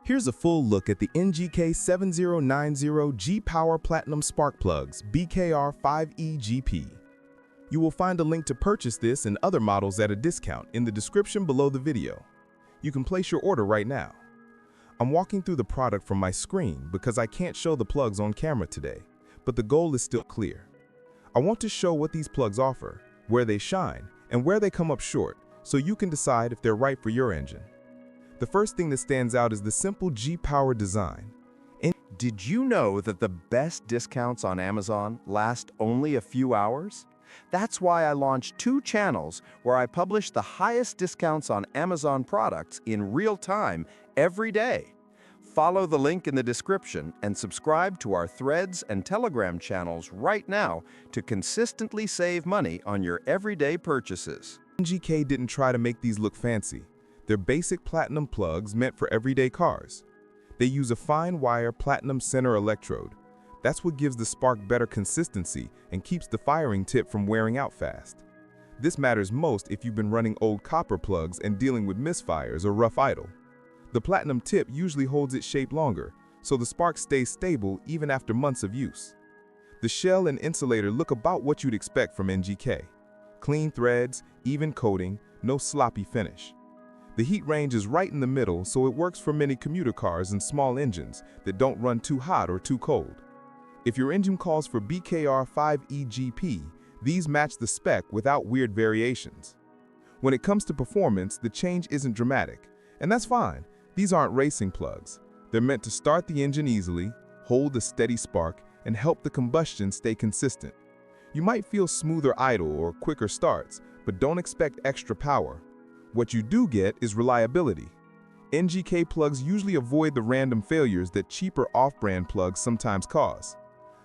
Here's a full look at the NGK7090 G-Power Platinum Spark Plugs BKR5EGP. You will find a link to purchase this and other models at a discount in the description below the video. You can place your order right now. I'm walking through the product from my screen because I can't show the plugs on camera today, but the goal is still clear. I want to show what these plugs offer, where they shine, and where they come up short, so you can decide if they're right for your engine. The first thing that stands out is the simple G-Power design. Did you know that the best discounts on Amazon last only a few hours? That's why I launched 2 channels where I publish the highest discounts on Amazon products in real time every day. Follow the link in the description and subscribe to our Threads and Telegram channels right now to consistently save money on your everyday purchases. NGK didn't try to make these look fancy. They're basic platinum plugs meant for everyday cars. They use a fine wire platinum center electrode. That's what gives the spark better consistency and keeps the firing tip from wearing out fast. This matters most if you've been running old copper plugs and dealing with misfires or rough idle. The platinum tip usually holds its shape longer, so the spark stays stable even after months of use. The shell and insulator look about what you'd expect from NGK. Clean threads, even coating, no sloppy finish. The heat range is right in the middle, so it works for many commuter cars and small engines that don't run too hot or too cold. If your engine calls for BKR5EGP, these match the spec without weird variations. When it comes to performance, the change isn't dramatic, and that's fine. These aren't racing plugs. They're meant to start the engine easily, hold a steady spark, and help the combustion stay consistent. You might feel smoother idle or quicker starts, but don't expect extra power. What you do get is reliability. NGK plugs usually avoid the random failures that cheaper off-brand plugs sometimes cause.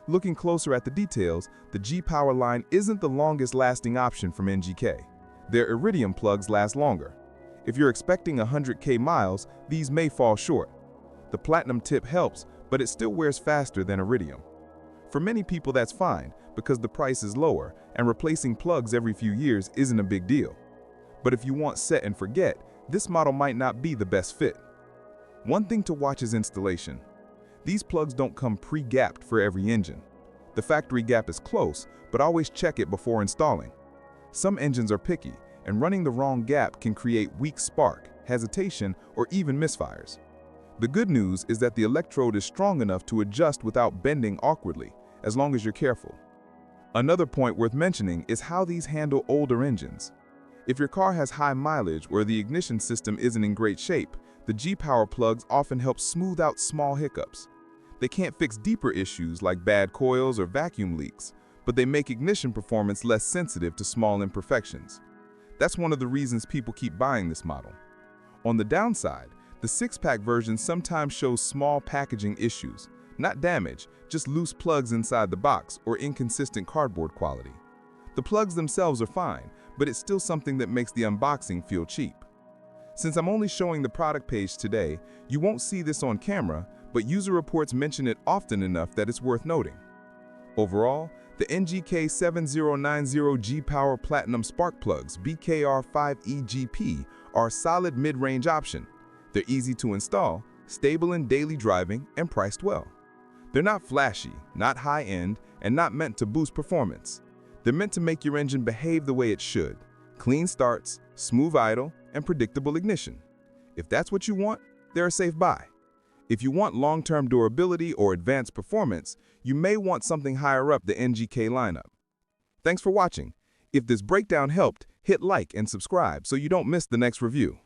Looking closer at the details, the G-Power line isn't the longest-lasting option from NGK. Their iridium plugs last longer. If you're expecting 100K miles, these may fall short. The platinum tip helps, but it still wears faster than iridium. For many people that's fine, because the price is lower, and replacing plugs every few years isn't a big deal. But if you want set and forget, this model might not be the best fit. One thing to watch is installation. These plugs don't come pre-gapped for every engine. The factory gap is close, but always check it before installing. Some engines are picky, and running the wrong gap can create weak spark, hesitation, or even misfires. The good news is that the electrode is strong enough to adjust without bending awkwardly, as long as you're careful. Another point worth mentioning is how these handle older engines. If your car has high mileage or the ignition system isn't in great shape, the G-Power plugs often help smooth out small hiccups. They can't fix deeper issues like bad coils or vacuum leaks, but they make ignition performance less sensitive to small imperfections. That's one of the reasons people keep buying this model. On the downside, the 6-pack version sometimes shows small packaging issues, not damage, just loose plugs inside the box or inconsistent cardboard quality. The plugs themselves are fine, but it's still something that makes the unboxing feel cheap. Since I'm only showing the product page today, you won't see this on camera, but user reports mention it often enough that it's worth noting. Overall, the NGK7090 G-Power Platinum Spark Plugs BKR5EGP are a solid mid-range option. They're easy to install, stable in daily driving, and priced well. They're not flashy, not high-end, and not meant to boost performance. They're meant to make your engine behave the way it should. Clean starts, smooth idle, and predictable ignition. If that's what you want, they're a safe buy. If you want long-term durability or advanced performance, you may want something higher up the NGK lineup. Thanks for watching. If this breakdown helped, hit like and subscribe so you don't miss the next review.